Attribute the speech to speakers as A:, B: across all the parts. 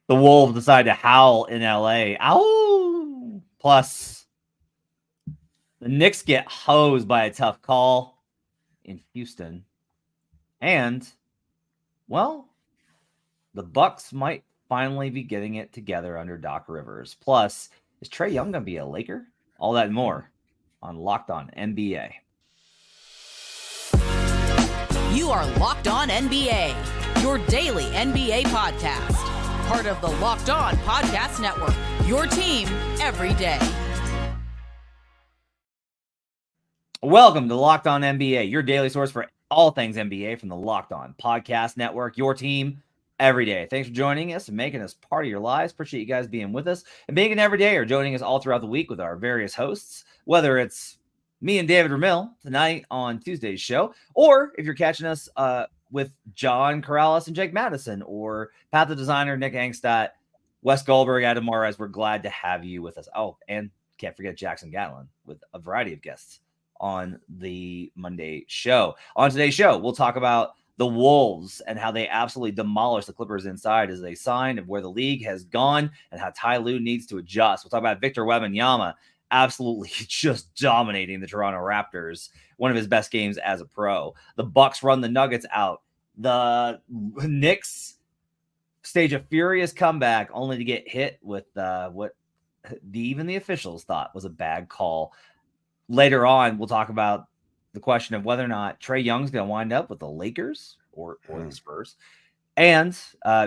A: The Wolves decide to howl in LA. Ow! Plus, the Knicks get hosed by a tough call in Houston. And, well, the Bucks might finally be getting it together under Doc Rivers. Plus, is Trey Young going to be a Laker? All that and more on Locked On NBA.
B: You are Locked On NBA, your daily NBA podcast. Part of the Locked On Podcast Network, your team every day.
A: Welcome to Locked On NBA, your daily source for all things NBA from the Locked On Podcast Network, your team every day. Thanks for joining us and making us part of your lives. Appreciate you guys being with us and being an everyday or joining us all throughout the week with our various hosts, whether it's me and David Ramil tonight on Tuesday's show, or if you're catching us with John Corrales and Jake Madison, or Pat the Designer, Nick Angstadt, Wes Goldberg, Adam Morez. We're glad to have you with us. Oh, and can't forget Jackson Gatlin with a variety of guests on the Monday show. On today's show, we'll talk about the Wolves and how they absolutely demolished the Clippers inside as they signed, and where the league has gone and how Ty Lue needs to adjust. We'll talk about Victor Wembanyama absolutely just dominating the Toronto Raptors, one of his best games as a pro. The Bucks run the Nuggets out. The Knicks stage a furious comeback only to get hit with what even the officials thought was a bad call. Later on, we'll talk about the question of whether or not Trey Young's going to wind up with the Lakers or the Spurs. And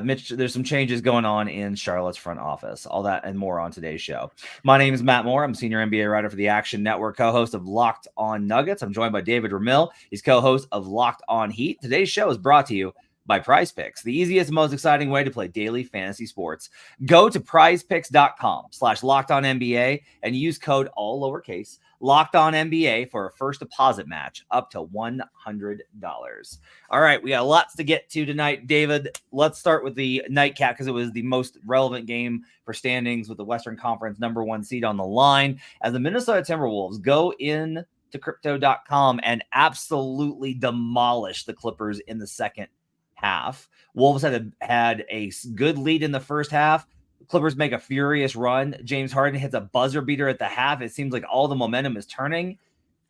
A: Mitch, there's some changes going on in Charlotte's front office. All that and more on today's show. My name is Matt Moore. I'm senior NBA writer for the Action Network, co-host of Locked On Nuggets. I'm joined by David Ramil. He's co-host of Locked On Heat. Today's show is brought to you by Prize Picks, the easiest and most exciting way to play daily fantasy sports. Go to prizepicks.com/LockedOnNBA and use code all lowercase LockedOnNBA for a first deposit match up to $100. All right, we got lots to get to tonight, David. Let's start with the nightcap because it was the most relevant game for standings with the Western Conference #1 seed on the line as the Minnesota Timberwolves go in to crypto.com and absolutely demolish the Clippers in the second half. Wolves had a good lead in the first half. Clippers make a furious run. James Harden hits a buzzer beater at the half. It seems like all the momentum is turning.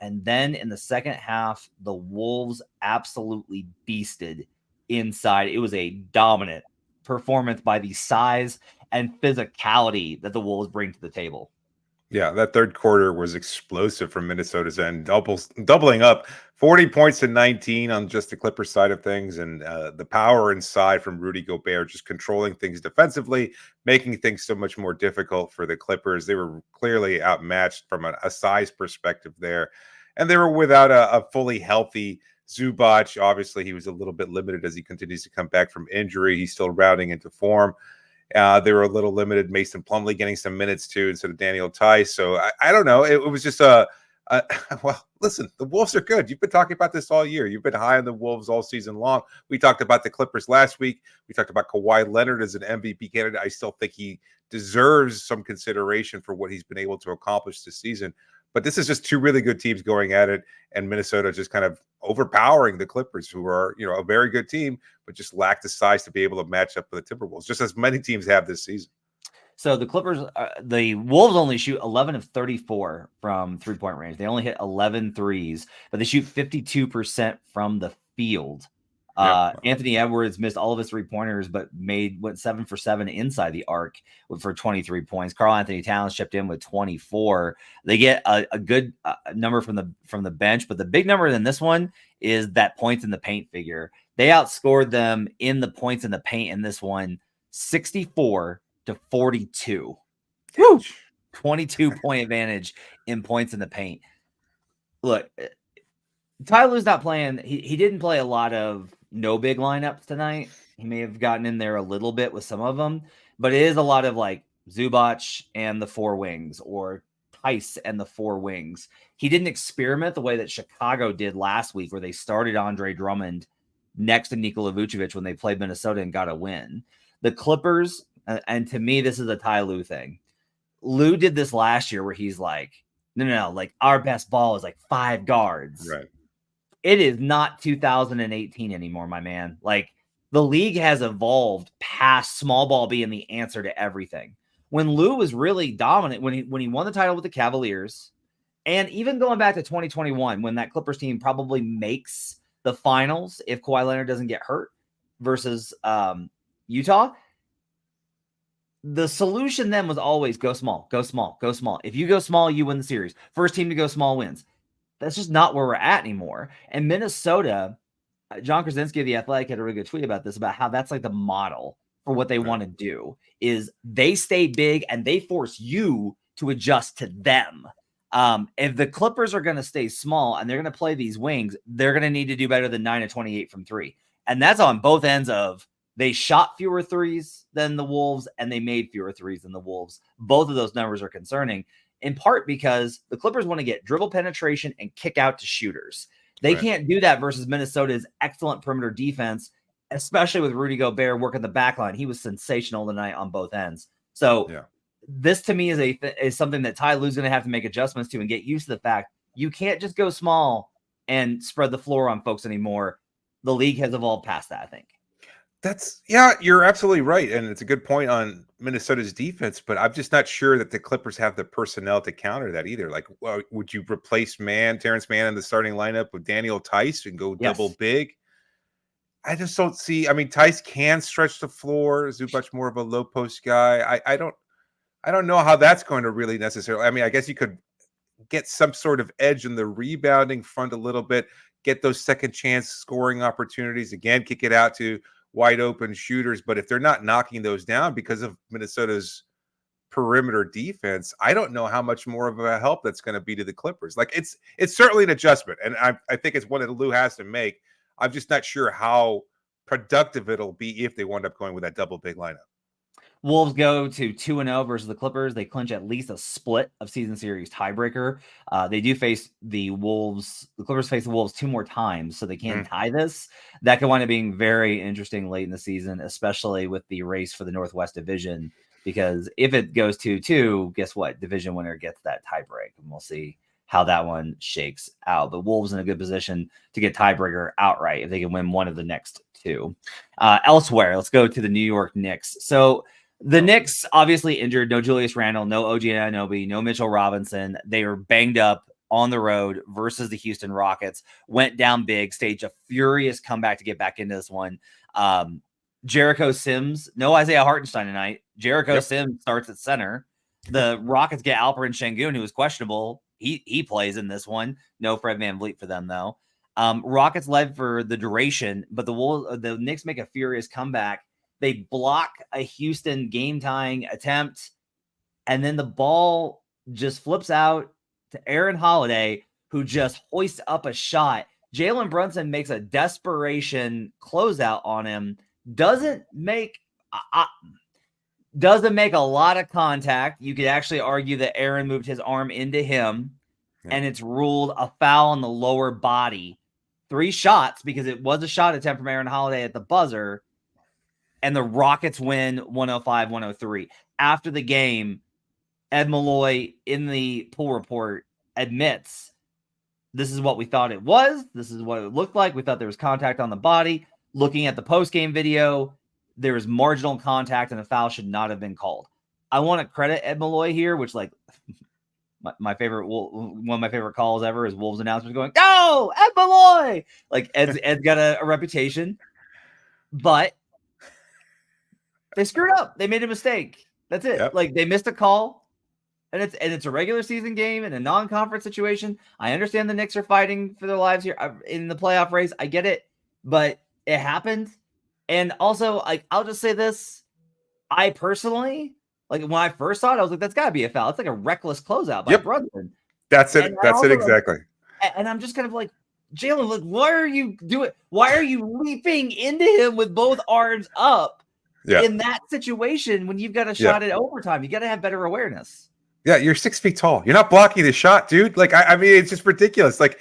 A: And then in the second half, the Wolves absolutely beasted inside. It was a dominant performance by the size and physicality that the Wolves bring to the table.
C: Yeah, that third quarter was explosive from Minnesota's end, doubling up 40 points to 19 on just the Clippers side of things. And the power inside from Rudy Gobert, just controlling things defensively, making things so much more difficult for the Clippers. They were clearly outmatched from a size perspective there. And they were without a fully healthy Zubac. Obviously, he was a little bit limited as he continues to come back from injury. He's still rounding into form. They were a little limited. Mason Plumlee getting some minutes too instead of Daniel Tice. So I don't know. It was just well, listen, the Wolves are good. You've been talking about this all year. You've been high on the Wolves all season long. We talked about the Clippers last week. We talked about Kawhi Leonard as an MVP candidate. I still think he deserves some consideration for what he's been able to accomplish this season. But this is just two really good teams going at it, and Minnesota just kind of overpowering the Clippers, who are, a very good team, but just lack the size to be able to match up with the Timberwolves, just as many teams have this season.
A: So the Clippers, the Wolves only shoot 11 of 34 from three-point range. They only hit 11 threes, but they shoot 52% from the field. Anthony Edwards missed all of his three-pointers, but went 7 for 7 inside the arc for 23 points. Karl Anthony Towns chipped in with 24. They get a good number from the bench, but the big number in this one is that points in the paint figure. They outscored them in the points in the paint in this one, 64-42. Woo! 22-point advantage in points in the paint. Look, Ty Lue's not playing. He didn't play a lot of no big lineups tonight. He may have gotten in there a little bit with some of them, but it is a lot of like Zubac and the four wings or Tice and the four wings. He didn't experiment the way that Chicago did last week, where they started Andre Drummond next to Nikola Vucevic when they played Minnesota and got a win. The Clippers, and to me, this is a Ty Lue thing. Lue did this last year where he's like, no, like our best ball is like 5 guards.
C: Right.
A: It is not 2018 anymore, my man. Like the league has evolved past small ball being the answer to everything. When Lue was really dominant, when he won the title with the Cavaliers, and even going back to 2021, when that Clippers team probably makes the finals if Kawhi Leonard doesn't get hurt versus Utah, the solution then was always go small, go small, go small. If you go small, you win the series. First team to go small wins. That's just not where we're at anymore. And Minnesota, John Krasinski of The Athletic had a really good tweet about this, about how that's like the model for what they want to do is they stay big and they force you to adjust to them. If the Clippers are going to stay small and they're going to play these wings, they're going to need to do better than 9 of 28 from three. And that's on both ends of they shot fewer threes than the Wolves and they made fewer threes than the Wolves. Both of those numbers are concerning, in part because the Clippers want to get dribble penetration and kick out to shooters. They can't do that versus Minnesota's excellent perimeter defense, especially with Rudy Gobert working the back line. He was sensational tonight on both ends. So this to me is something that Ty Lue's going to have to make adjustments to and get used to the fact you can't just go small and spread the floor on folks anymore. The league has evolved past that, I think.
C: You're absolutely right. And it's a good point on Minnesota's defense, but I'm just not sure that the Clippers have the personnel to counter that either. Like, would you replace Terrence Mann in the starting lineup with Daniel Tice and go double big? I just don't see. I mean, Tice can stretch the floor. Zubac more of a low post guy. I don't know how that's going to really necessarily. I mean, I guess you could get some sort of edge in the rebounding front a little bit, get those second chance scoring opportunities again, kick it out to wide open shooters. But if they're not knocking those down because of Minnesota's perimeter defense, I don't know how much more of a help that's going to be to the Clippers. Like it's certainly an adjustment, and I think it's one that Lue has to make. I'm just not sure how productive it'll be if they wind up going with that double big lineup.
A: Wolves go to 2-0 versus the Clippers. They clinch at least a split of season series tiebreaker. They do face the Wolves. The Clippers face the Wolves 2 more times, so they can tie this. That could wind up being very interesting late in the season, especially with the race for the Northwest Division. Because if it goes 2-2, guess what? Division winner gets that tiebreak, and we'll see how that one shakes out. The Wolves in a good position to get tiebreaker outright if they can win one of the next two. Elsewhere, let's go to the New York Knicks. So the Knicks obviously injured. No Julius Randle, no OG Anunoby, no Mitchell Robinson. They were banged up on the road versus the Houston Rockets. Went down big, staged a furious comeback to get back into this one. Jericho Sims, no Isaiah Hartenstein tonight. Jericho Sims starts at center. The Rockets get Alperen Şengün, who was questionable. He plays in this one. No Fred VanVleet for them, though. Rockets led for the duration, but the Knicks make a furious comeback. They block a Houston game-tying attempt, and then the ball just flips out to Aaron Holiday, who just hoists up a shot. Jalen Brunson makes a desperation closeout on him. Doesn't make a lot of contact. You could actually argue that Aaron moved his arm into him, and it's ruled a foul on the lower body. 3 shots, because it was a shot attempt from Aaron Holiday at the buzzer, and the Rockets win 105-103. After the game, Ed Malloy in the pool report admits, this is what we thought it was. This is what it looked like. We thought there was contact on the body. Looking at the post-game video, there was marginal contact and a foul should not have been called. I want to credit Ed Malloy here, which like one of my favorite calls ever is Wolves announcers going, "Go, Ed Malloy!" Like Ed's got a reputation, but they screwed up. They made a mistake. That's it.
C: Yep.
A: Like they missed a call, and it's a regular season game in a non-conference situation. I understand the Knicks are fighting for their lives here in the playoff race. I get it, but it happened. And also, like, I'll just say this. I personally, like, when I first saw it, I was like, that's got to be a foul. It's like a reckless closeout by Brunson.
C: That's it. That's it exactly.
A: And I'm just kind of like, Jalen, look, why are you doing? Why are you leaping into him with both arms up in that situation when you've got a shot at overtime? You got to have better awareness.
C: Yeah, you're 6 feet tall. You're not blocking the shot, dude. Like, I mean, it's just ridiculous. Like,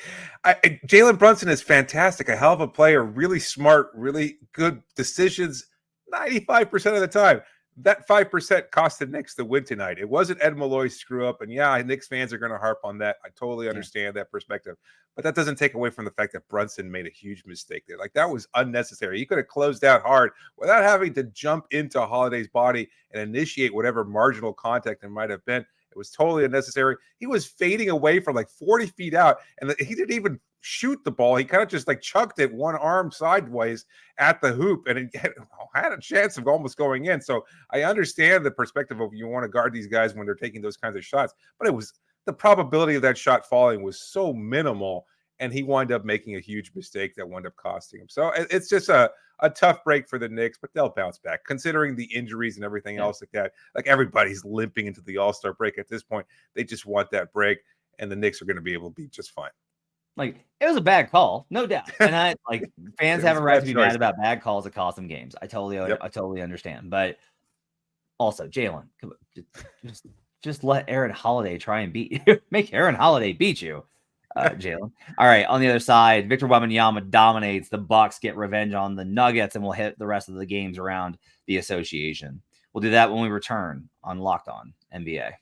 C: Jalen Brunson is fantastic, a hell of a player, really smart, really good decisions 95% of the time. that 5% cost the Knicks the win tonight. It wasn't Ed Malloy's screw up. And yeah, Knicks fans are going to harp on that. I totally understand that perspective. But that doesn't take away from the fact that Brunson made a huge mistake there. Like, that was unnecessary. He could have closed out hard without having to jump into Holiday's body and initiate whatever marginal contact it might have been. It was totally unnecessary. He was fading away from like 40 feet out, and he didn't even shoot the ball. He kind of just like chucked it one arm sideways at the hoop, and it had a chance of almost going in. So I understand the perspective of you want to guard these guys when they're taking those kinds of shots, but it was the probability of that shot falling was so minimal, and he wound up making a huge mistake that wound up costing him. So it's just a tough break for the Knicks, but they'll bounce back considering the injuries and everything else like that. Like, everybody's limping into the All-Star break at this point. They just want that break, and the Knicks are going to be able to be just fine.
A: Like, it was a bad call, no doubt. And I like fans have a right to be mad about bad calls that cost them games. I totally understand. But also, Jalen, just let Aaron Holiday try and beat you. Make Aaron Holiday beat you, Jalen. All right, on the other side, Victor Wembanyama dominates. The Bucks get revenge on the Nuggets, and we'll hit the rest of the games around the association. We'll do that when we return on Locked On NBA.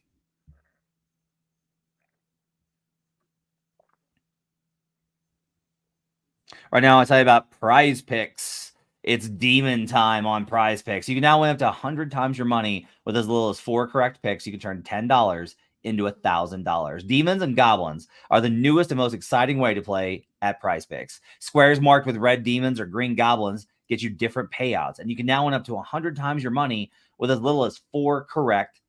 A: Right now, I'll tell you about Prize Picks. It's demon time on Prize Picks. You can now win up to 100 times your money with as little as 4 correct picks. You can turn $10 into $1,000. Demons and goblins are the newest and most exciting way to play at Prize Picks. Squares marked with red demons or green goblins get you different payouts, and you can now win up to 100 times your money with as little as 4 correct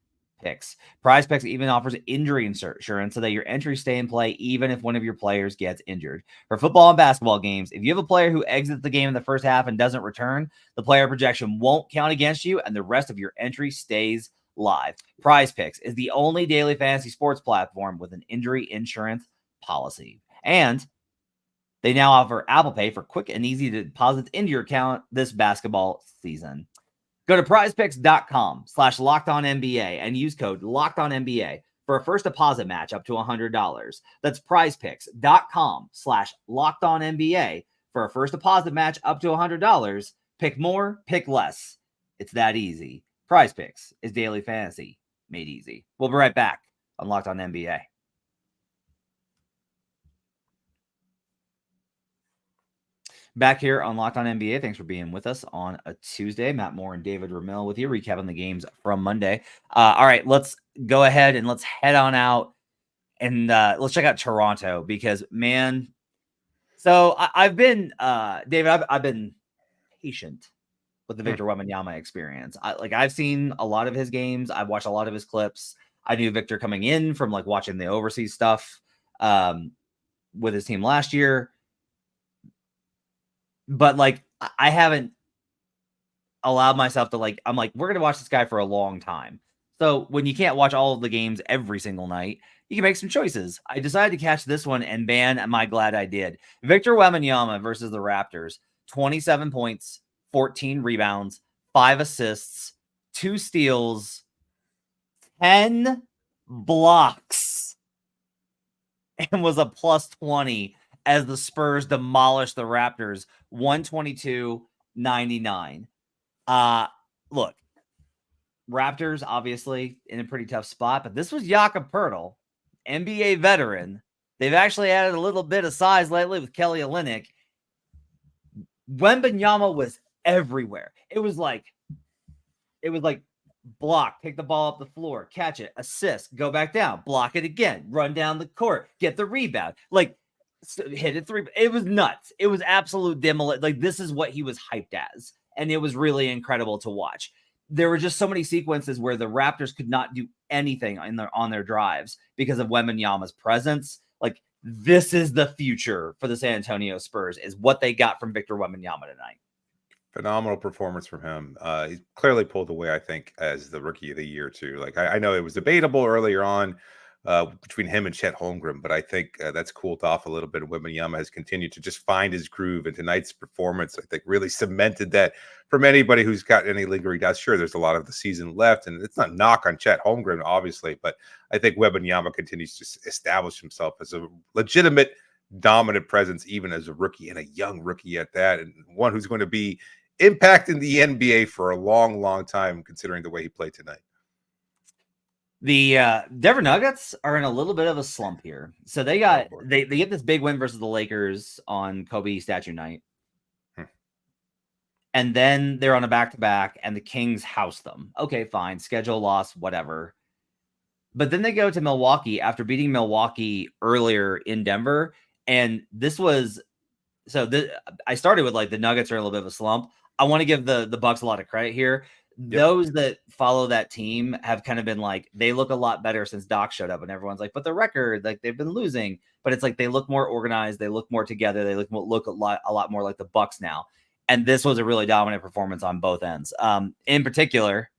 A: picks. Prize Picks even offers injury insurance so that your entries stay in play even if one of your players gets injured. For football and basketball games, if you have a player who exits the game in the first half and doesn't return, the player projection won't count against you and the rest of your entry stays live. Prize Picks is the only daily fantasy sports platform with an injury insurance policy. And they now offer Apple Pay for quick and easy deposits into your account this basketball season. Go to prizepicks.com/LockedOnNBA and use code LockedOnNBA for a first deposit match up to $100. That's prizepicks.com/LockedOnNBA for a first deposit match up to $100. Pick more, pick less. It's that easy. Prize Picks is daily fantasy made easy. We'll be right back on Locked On NBA. Back here on Locked On NBA. Thanks for being with us on a Tuesday. Matt Moore and David Ramil with you, recapping the games from Monday. All right, let's go ahead and let's head on out and let's check out Toronto because, man, so I've been, David, I've been patient with the Victor Wembanyama experience. I've seen a lot of his games. I've watched a lot of his clips. I knew Victor coming in from like watching the overseas stuff with his team last year. But like, I haven't allowed myself to like, I'm like, we're going to watch this guy for a long time. So when you can't watch all of the games every single night, you can make some choices. I decided to catch this one, and man, am I glad I did. Victor Wembanyama versus the Raptors, 27 points, 14 rebounds, 5 assists, 2 steals, 10 blocks, and was a plus 20 as the Spurs demolished the Raptors 122-99. Look, Raptors obviously in a pretty tough spot, but this was Jakob Poeltl, NBA veteran. They've actually added a little bit of size lately with Kelly Olynyk. Wembanyama was everywhere. It was like block, take the ball up the floor, catch it, assist, go back down, block it again, run down the court, get the rebound. Like, hit it 3. It was nuts. It was absolute demolition. Like, this is what he was hyped as. And it was really incredible to watch. There were just so many sequences where the Raptors could not do anything on their drives because of Wembanyama's presence. Like, this is the future for the San Antonio Spurs, is what they got from Victor Wembanyama tonight.
C: Phenomenal performance from him. He clearly pulled away, I think, as the rookie of the year, too. Like, I know it was debatable earlier on between him and Chet Holmgren, but I think that's cooled off a little bit. Wembanyama has continued to just find his groove, and tonight's performance, I think, really cemented that from anybody who's got any lingering doubts. Sure, there's a lot of the season left, and it's not a knock on Chet Holmgren, obviously, but I think Wembanyama continues to establish himself as a legitimate dominant presence, even as a rookie, and a young rookie at that, and one who's going to be impacting the NBA for a long, long time, considering the way he played tonight.
A: The Denver Nuggets are in a little bit of a slump here. So they got they get this big win versus the Lakers on Kobe statue night. And then they're on a back-to-back, and the Kings house them. Okay, fine. Schedule loss, whatever. But then they go to Milwaukee after beating Milwaukee earlier in Denver. And this was I started with like the Nuggets are in a little bit of a slump. I want to give the Bucks a lot of credit here. Yep. Those that follow that team have kind of been like, they look a lot better since Doc showed up, and everyone's like, but the record, like they've been losing, but it's like they look more organized, they look more together, they look a lot more like the Bucks now. And this was a really dominant performance on both ends. In particular,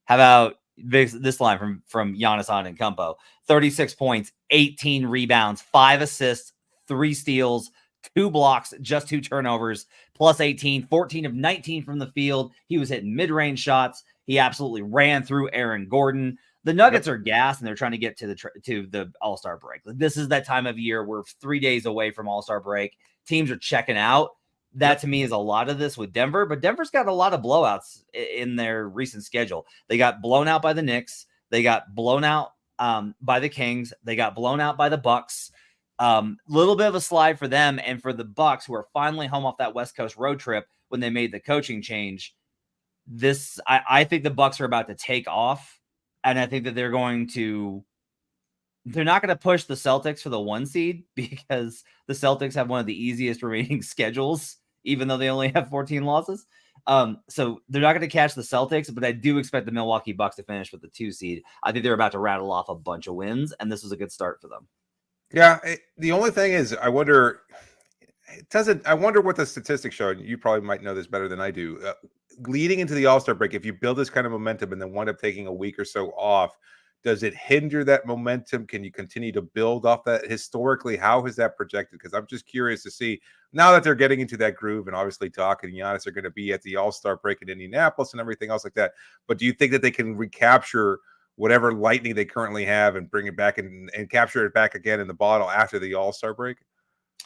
A: how about this line from Giannis Antetokounmpo? 36 points, 18 rebounds, 5 assists, 3 steals, 2 blocks, just 2 turnovers, plus 18, 14 of 19 from the field. He was hitting mid-range shots. He absolutely ran through Aaron Gordon. The Nuggets are gassed, and they're trying to get to the All-Star break. This is that time of year. We're 3 days away from All-Star break. Teams are checking out. That to me is a lot of this with Denver, but Denver's got a lot of blowouts in their recent schedule. They got blown out by the Knicks. They got blown out by the Kings. They got blown out by the Bucks. Little bit of a slide for them, and for the Bucks, who are finally home off that West Coast road trip when they made the coaching change. I think the Bucks are about to take off, and I think that they're not going to push the Celtics for the 1 seed because the Celtics have one of the easiest remaining schedules, even though they only have 14 losses. So they're not going to catch the Celtics, but I do expect the Milwaukee Bucks to finish with the 2 seed. I think they're about to rattle off a bunch of wins, and this was a good start for them.
C: Yeah. The only thing is, I wonder what the statistics show. You probably might know this better than I do. Leading into the All-Star break, if you build this kind of momentum and then wind up taking a week or so off, does it hinder that momentum? Can you continue to build off that? Historically, how has that projected? Because I'm just curious to see, now that they're getting into that groove, and obviously Doc and Giannis are going to be at the All-Star break in Indianapolis and everything else like that. But do you think that they can recapture whatever lightning they currently have and bring it back and capture it back again in the bottle after the All-Star break?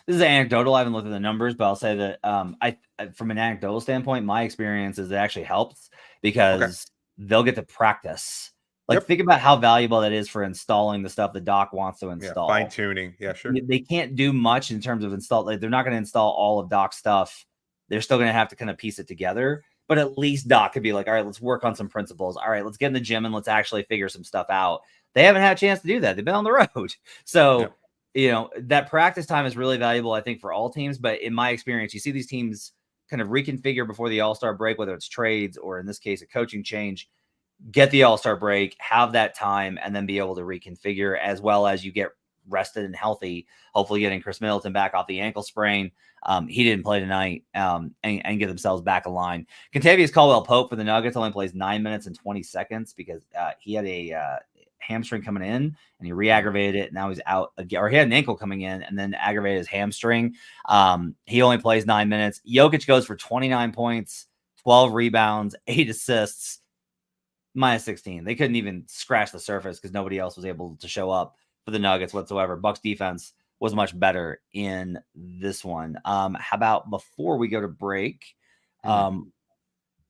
A: This is anecdotal. I haven't looked at the numbers, but I'll say that I from an anecdotal standpoint, my experience is it actually helps because they'll get to practice. Like, think about how valuable that is for installing the stuff that Doc wants to install.
C: Fine tuning. Yeah, sure.
A: They can't do much in terms of install. Like, they're not going to install all of Doc's stuff. They're still going to have to kind of piece it together. But at least Doc could be like, all right, let's work on some principles. All right, let's get in the gym and let's actually figure some stuff out. They haven't had a chance to do that. They've been on the road. So, that practice time is really valuable, I think, for all teams. But in my experience, you see these teams kind of reconfigure before the All-Star break, whether it's trades or in this case, a coaching change. Get the All-Star break, have that time, and then be able to reconfigure, as well as you get rested and healthy, hopefully getting Chris Middleton back off the ankle sprain. He didn't play tonight, and get themselves back in line. Contavious Caldwell-Pope for the Nuggets only plays 9 minutes and 20 seconds because he had a hamstring coming in, and he re-aggravated it. Now he's out again, or he had an ankle coming in and then aggravated his hamstring. He only plays 9 minutes. Jokic goes for 29 points, 12 rebounds, 8 assists. Minus 16. They couldn't even scratch the surface because nobody else was able to show up for the Nuggets whatsoever. Bucks defense was much better in this one. How about before we go to break,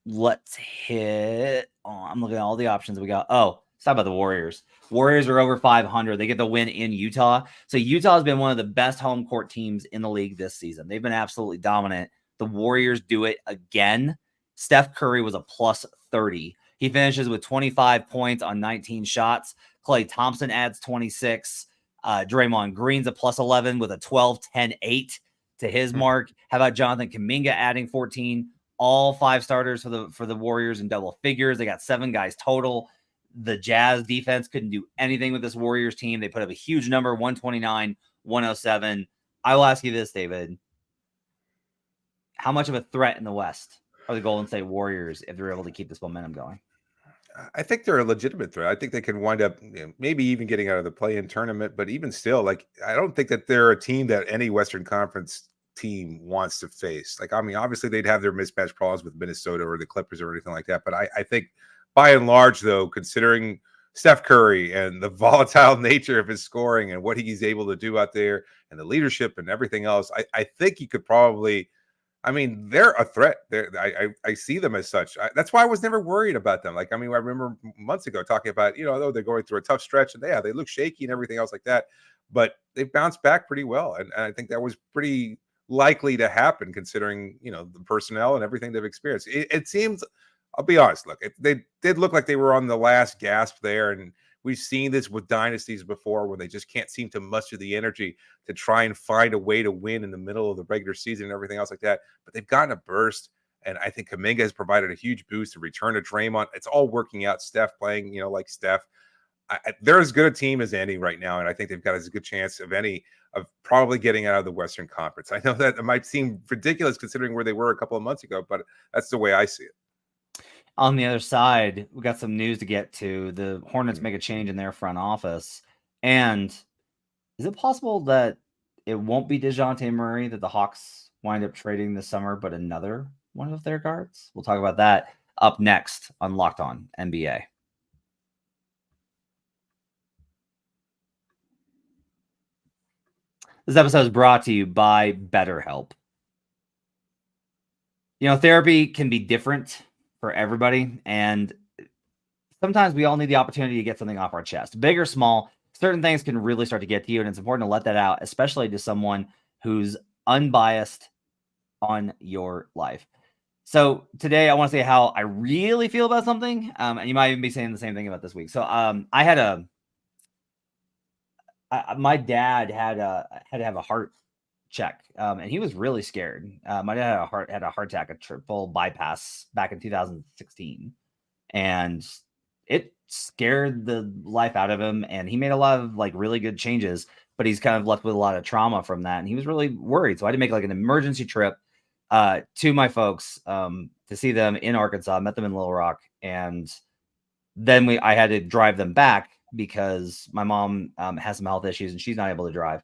A: let's hit. I'm looking at all the options we got. Let's talk about the Warriors. Warriors are over 500. They get the win in Utah. So Utah has been one of the best home court teams in the league this season. They've been absolutely dominant. The Warriors do it again. Steph Curry was a plus 30. He finishes with 25 points on 19 shots. Klay Thompson adds 26. Draymond Green's a plus 11 with a 12-10-8 to his mark. How about Jonathan Kuminga adding 14? All 5 starters for the Warriors in double figures. They got 7 guys total. The Jazz defense couldn't do anything with this Warriors team. They put up a huge number, 129, 107. I will ask you this, David. How much of a threat in the West are the Golden State Warriors if they're able to keep this momentum going?
C: I think they're a legitimate threat. I think they can wind up maybe even getting out of the play-in tournament, but even still, I don't think that they're a team that any Western Conference team wants to face. Obviously they'd have their mismatch problems with Minnesota or the Clippers or anything like that, but I think by and large, though, considering Steph Curry and the volatile nature of his scoring and what he's able to do out there and the leadership and everything else, I think he could probably I mean, they're a threat. I see them as such. That's why I was never worried about them. Like, I mean, I remember months ago talking about, oh, they're going through a tough stretch, and they look shaky and everything else like that. But they've bounced back pretty well, and I think that was pretty likely to happen considering the personnel and everything they've experienced. It seems, I'll be honest, look, they did look like they were on the last gasp there, and we've seen this with dynasties before where they just can't seem to muster the energy to try and find a way to win in the middle of the regular season and everything else like that. But they've gotten a burst, and I think Kuminga has provided a huge boost to return to Draymond. It's all working out. Steph playing, like Steph. They're as good a team as any right now, and I think they've got as good chance of any of probably getting out of the Western Conference. I know that it might seem ridiculous considering where they were a couple of months ago, but that's the way I see it.
A: On the other side, we got some news to get to. The Hornets make a change in their front office. And is it possible that it won't be DeJounte Murray that the Hawks wind up trading this summer, but another one of their guards? We'll talk about that up next on Locked On NBA. This episode is brought to you by BetterHelp. Therapy can be different for everybody, and sometimes we all need the opportunity to get something off our chest. Big or small, certain things can really start to get to you, and it's important to let that out, especially to someone who's unbiased on your life. So today I want to say how I really feel about something, and you might even be saying the same thing about this week. So I had my dad had to have a heart check, and he was really scared. My dad had a heart attack, a triple bypass back in 2016, and it scared the life out of him. And he made a lot of really good changes, but he's kind of left with a lot of trauma from that, and he was really worried. So I had to make an emergency trip to my folks to see them in Arkansas. Met them in Little Rock, and then I had to drive them back because my mom has some health issues and she's not able to drive.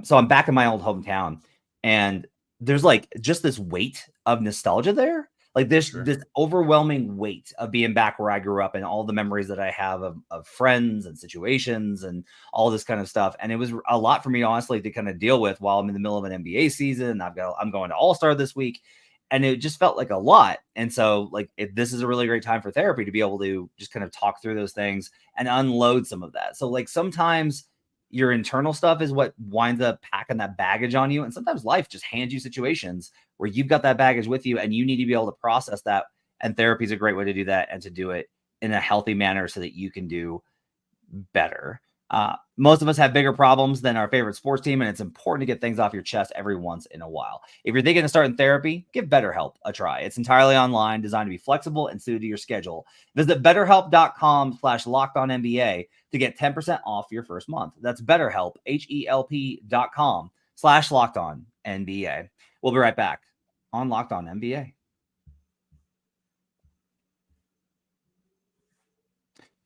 A: So I'm back in my old hometown, and there's just this weight of nostalgia there. This overwhelming weight of being back where I grew up and all the memories that I have of friends and situations and all this kind of stuff. And it was a lot for me, honestly, to kind of deal with while I'm in the middle of an NBA season. I'm going to All-Star this week, and it just felt like a lot. And so this is a really great time for therapy to be able to just kind of talk through those things and unload some of that. So sometimes your internal stuff is what winds up packing that baggage on you. And sometimes life just hands you situations where you've got that baggage with you and you need to be able to process that. And therapy is a great way to do that and to do it in a healthy manner so that you can do better. Most of us have bigger problems than our favorite sports team, and it's important to get things off your chest every once in a while. If you're thinking of starting therapy, give BetterHelp a try. It's entirely online, designed to be flexible and suited to your schedule. Visit BetterHelp.com/LockedOnNBA to get 10% off your first month. That's BetterHelp, HELP.com/LockedOnNBA. We'll be right back on Locked On NBA.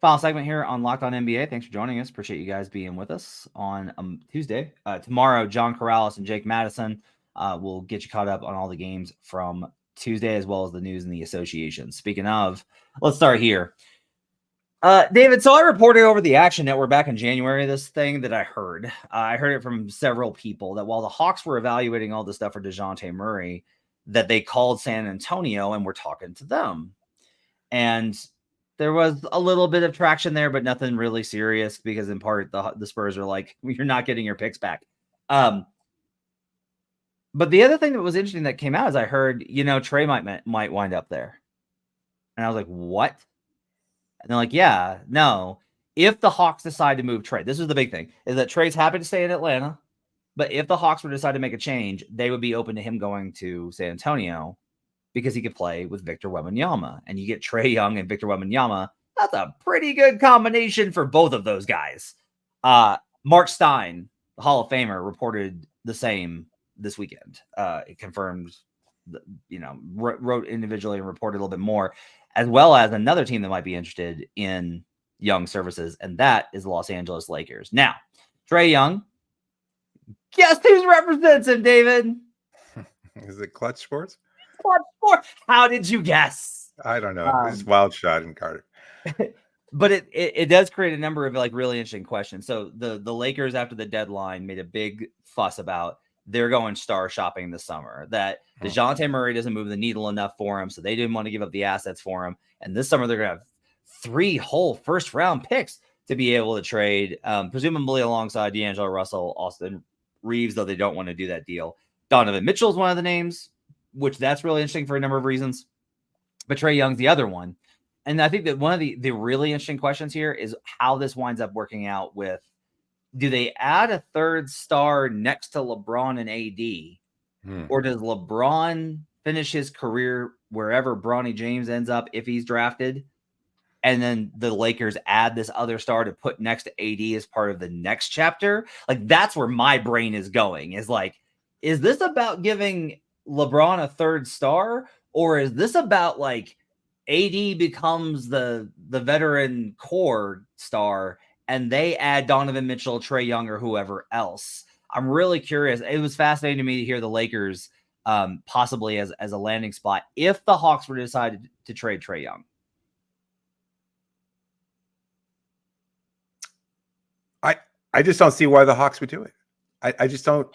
A: Final segment here on Locked On NBA. Thanks for joining us. Appreciate you guys being with us on Tuesday. Tomorrow, John Corrales and Jake Madison will get you caught up on all the games from Tuesday, as well as the news and the association. Speaking of, let's start here. David, so I reported over the Action Network back in January this thing that I heard. I heard it from several people that while the Hawks were evaluating all this stuff for DeJounte Murray, that they called San Antonio and were talking to them. And there was a little bit of traction there, but nothing really serious because in part the Spurs are like, you're not getting your picks back. But the other thing that was interesting that came out is I heard, Trey might wind up there. And I was like, what? And they're like, yeah, no. If the Hawks decide to move Trey, this is the big thing, is that Trey's happy to stay in Atlanta. But if the Hawks were to decide to make a change, they would be open to him going to San Antonio, because he could play with Victor Wembanyama. And you get Trey Young and Victor Wembanyama. That's a pretty good combination for both of those guys. Mark Stein, the Hall of Famer, reported the same this weekend. It confirmed, wrote individually and reported a little bit more, as well as another team that might be interested in Young services, and that is the Los Angeles Lakers. Now, Trey Young, guess who represents him, David?
C: Is it Clutch Sports?
A: How did you guess?
C: I don't know. It's wild shot in Carter.
A: But it does create a number of really interesting questions. So the Lakers after the deadline made a big fuss about they're going star shopping this summer, that DeJounte Murray doesn't move the needle enough for him, so they didn't want to give up the assets for him. And this summer, they're going to have 3 whole first-round picks to be able to trade, presumably alongside D'Angelo Russell, Austin Reeves, though they don't want to do that deal. Donovan Mitchell is one of the names, which that's really interesting for a number of reasons. But Trey Young's the other one. And I think that one of the really interesting questions here is how this winds up working out with, do they add a third star next to LeBron and AD? Or does LeBron finish his career wherever Bronny James ends up if he's drafted? And then the Lakers add this other star to put next to AD as part of the next chapter? Like, that's where my brain is going, is like, is this about giving LeBron a third star? Or is this about like AD becomes the veteran core star and they add Donovan Mitchell, Trey Young, or whoever else? I'm really curious. It was fascinating to me to hear the Lakers possibly as a landing spot if the Hawks were decided to trade Trey Young.
C: I just don't see why the Hawks would do it. I just don't.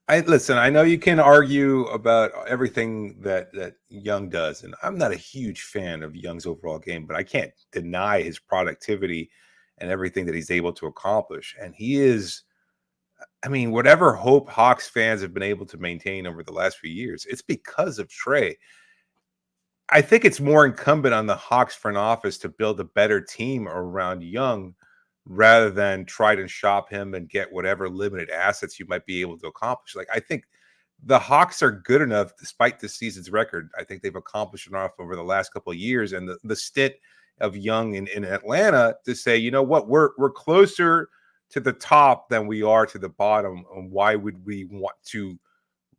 C: I listen, I know you can argue about everything that Young does, and I'm not a huge fan of Young's overall game, but I can't deny his productivity and everything that he's able to accomplish. And he is, I mean, whatever hope Hawks fans have been able to maintain over the last few years, it's because of Trey. I think it's more incumbent on the Hawks front office to build a better team around Young rather than try to shop him and get whatever limited assets you might be able to accomplish. Like, I think the Hawks are good enough, despite this season's record. I think they've accomplished enough over the last couple of years, and the stint of Young in Atlanta to say, you know what, we're closer to the top than we are to the bottom. And why would we want to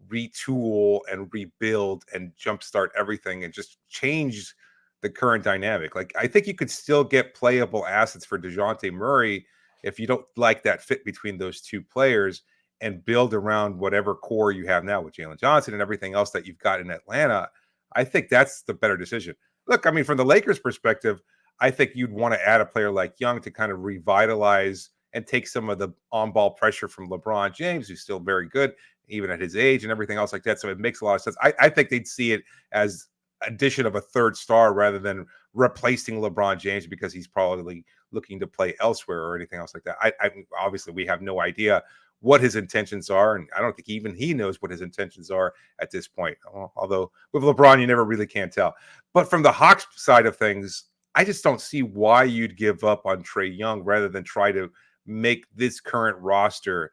C: retool and rebuild and jumpstart everything and just change the current dynamic? Like, I think you could still get playable assets for DeJounte Murray if you don't like that fit between those two players, and build around whatever core you have now with Jalen Johnson and everything else that you've got in Atlanta. I think that's the better decision. Look, I mean, from the Lakers' perspective, I think you'd want to add a player like Young to kind of revitalize and take some of the on-ball pressure from LeBron James, who's still very good, even at his age and everything else like that. So it makes a lot of sense. I think they'd see it as addition of a third star rather than replacing LeBron James because he's probably looking to play elsewhere or anything else like that. I obviously we have no idea what his intentions are, and I don't think even he knows what his intentions are at this point. Although with LeBron, you never really can tell. But from the Hawks side of things, I just don't see why you'd give up on Trey Young rather than try to make this current roster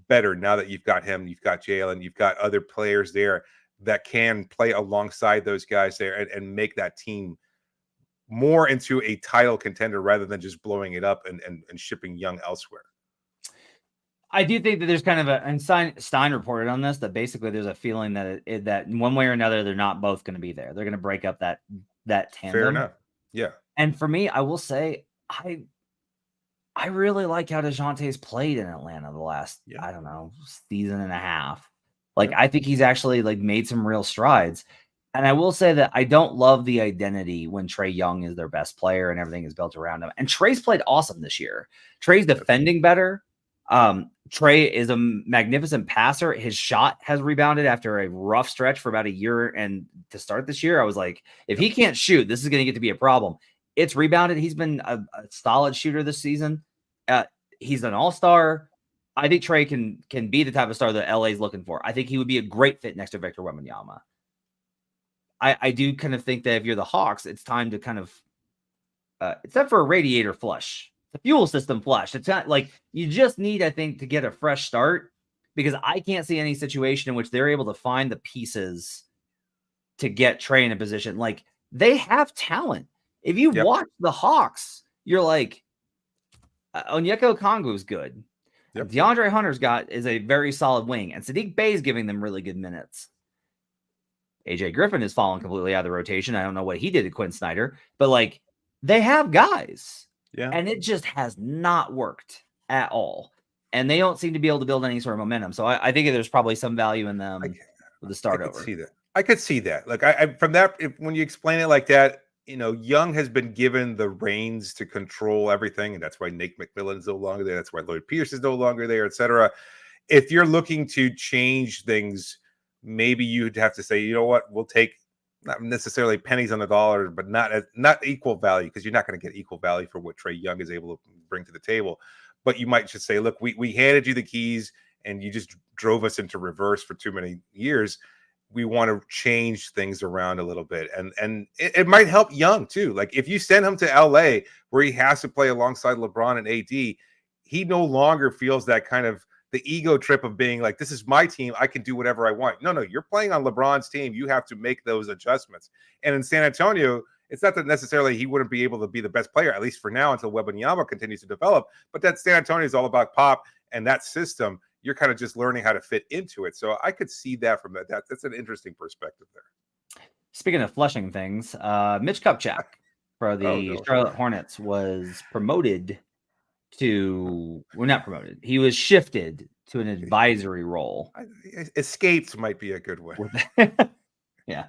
C: better. Now that you've got him, you've got Jalen, you've got other players there that can play alongside those guys there and make that team more into a title contender rather than just blowing it up and shipping Young elsewhere.
A: I do think that there's kind of and Stein reported on this, that basically there's a feeling that that in one way or another, they're not both going to be there. They're going to break up that tandem.
C: Fair enough. Yeah.
A: And for me, I will say, I really like how DeJounte's played in Atlanta the last, I don't know, season and a half. Like, I think he's actually like made some real strides. And I will say that I don't love the identity when Trey Young is their best player and everything is built around him. And Trey's played awesome this year. Trey's defending better. Trey is a magnificent passer. His shot has rebounded after a rough stretch for about a year. And to start this year, I was like, if he can't shoot, this is going to get to be a problem. It's rebounded. He's been a solid shooter this season. He's an all-star. I think Trey can be the type of star that LA is looking for. I think he would be a great fit next to Victor Wembanyama. I do kind of think that if you're the Hawks, it's time to kind of it's time for a radiator flush, the fuel system flush. It's not like you just need, I think, to get a fresh start, because I can't see any situation in which they're able to find the pieces to get Trey in a position. Like, they have talent. If you watch the Hawks, you're like, Onyeka Okongwu's good. DeAndre Hunter's is a very solid wing, and Sadiq Bey is giving them really good minutes. AJ Griffin has fallen completely out of the rotation. I don't know what he did to Quinn Snyder, but like, they have guys, and it just has not worked at all. And they don't seem to be able to build any sort of momentum. So I think there's probably some value in them with the start over.
C: I could see that. Like, I from that, when you explain it like that, you know, Young has been given the reins to control everything, and that's why Nate McMillan's no longer there. That's why Lloyd Pierce is no longer there, etc. if you're looking to change things, maybe you'd have to say, you know what, we'll take not necessarily pennies on the dollar, but not equal value, because you're not going to get equal value for what Trae Young is able to bring to the table. But you might just say, look, we handed you the keys and you just drove us into reverse for too many years. We want to change things around a little bit. And it might help Young too. Like if you send him to LA where he has to play alongside LeBron and AD, he no longer feels that kind of the ego trip of being like, this is my team, I can do whatever I want. No, you're playing on LeBron's team. You have to make those adjustments. And in San Antonio, it's not that necessarily he wouldn't be able to be the best player, at least for now, until Wembanyama continues to develop. But that San Antonio is all about Pop and that system. You're kind of just learning how to fit into it. So I could see that from that. That's an interesting perspective there.
A: Speaking of flushing things, Mitch Kupchak for the Charlotte Hornets was promoted to, well, not promoted. He was shifted to an advisory role.
C: Escaped might be a good one.
A: Yeah.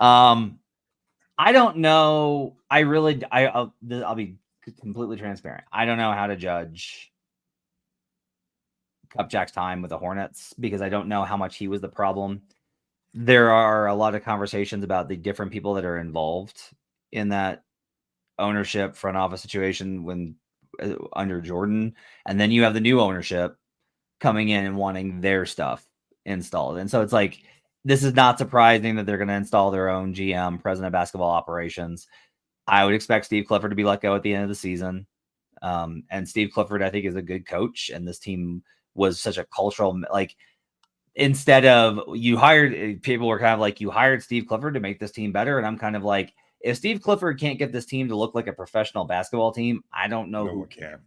A: I don't know. I'll be completely transparent. I don't know how to judge Kupchak's time with the Hornets because I don't know how much he was the problem. There are a lot of conversations about the different people that are involved in that ownership front office situation when under Jordan, and then you have the new ownership coming in and wanting their stuff installed. And so it's like, this is not surprising that they're going to install their own GM, president of basketball operations. I would expect Steve Clifford to be let go at the end of the season. And Steve Clifford, I think, is a good coach. And this team was such a cultural, like, instead of you hired, people were kind of like, you hired Steve Clifford to make this team better. And I'm kind of like, if Steve Clifford can't get this team to look like a professional basketball team, I don't know who can.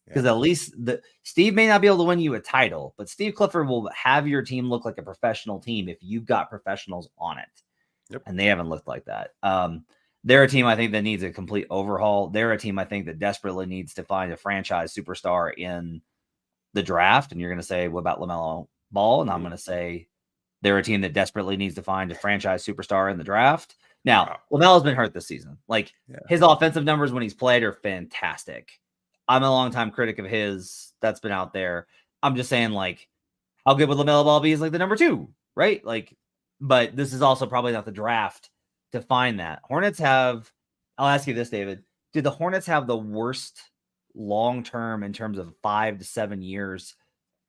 A: Because at least Steve may not be able to win you a title, but Steve Clifford will have your team look like a professional team if you've got professionals on it.
C: Yep.
A: And they haven't looked like that. They're a team I think that needs a complete overhaul. They're a team I think that desperately needs to find a franchise superstar in the draft. And you're going to say, what about LaMelo Ball? And I'm going to say they're a team that desperately needs to find a franchise superstar in the draft. Now, LaMelo's been hurt this season. Like his offensive numbers when he's played are fantastic. I'm a longtime critic of his. That's been out there. I'm just saying, like, how good would LaMelo Ball be as like the number 2, right? Like, but this is also probably not the draft to find that. Hornets have, I'll ask you this, David. Did the Hornets have the worst long-term in terms of 5 to 7 years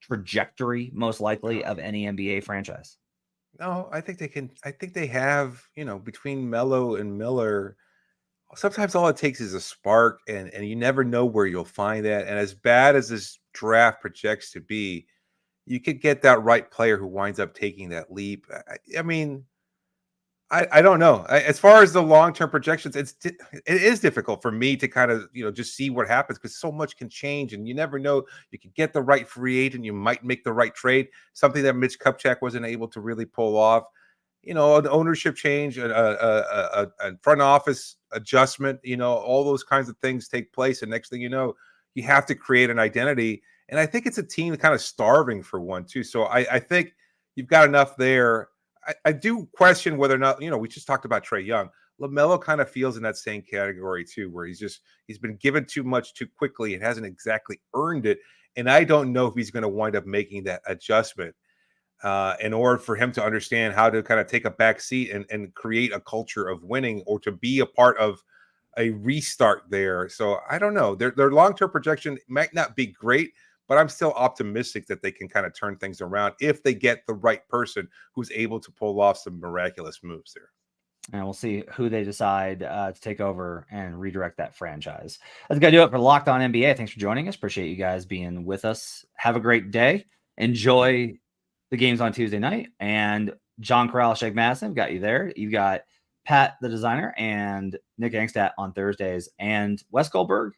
A: trajectory, most likely, of any NBA franchise?
C: No, I think they can. I think they have, between Melo and Miller, sometimes all it takes is a spark, and you never know where you'll find that. And as bad as this draft projects to be, you could get that right player who winds up taking that leap. I mean, I don't know. As far as the long-term projections, it is difficult for me to kind of, just see what happens because so much can change and you never know. You could get the right free agent. You might make the right trade, something that Mitch Kupchak wasn't able to really pull off. An ownership change, a front office adjustment, all those kinds of things take place. And next thing you know, you have to create an identity. And I think it's a team kind of starving for one too. So I think you've got enough there. I do question whether or not, we just talked about Trae Young. LaMelo kind of feels in that same category too, where he's been given too much too quickly and hasn't exactly earned it. And I don't know if he's going to wind up making that adjustment in order for him to understand how to kind of take a back seat and create a culture of winning or to be a part of a restart there. So I don't know. Their long-term projection might not be great, but I'm still optimistic that they can kind of turn things around if they get the right person who's able to pull off some miraculous moves there.
A: And we'll see who they decide to take over and redirect that franchise. That's going to do it for Locked On NBA. Thanks for joining us. Appreciate you guys being with us. Have a great day. Enjoy the games on Tuesday night. And John Corral, Shake Madison, got you there. You got Pat, the designer, and Nick Angstadt on Thursdays, and Wes Goldberg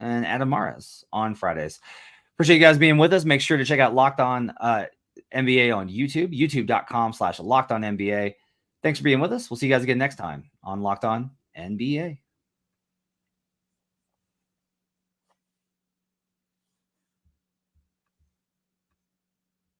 A: and Adam Mares on Fridays. Appreciate you guys being with us. Make sure to check out Locked On NBA on YouTube, youtube.com/LockedOnNBA. Thanks for being with us. We'll see you guys again next time on Locked On NBA.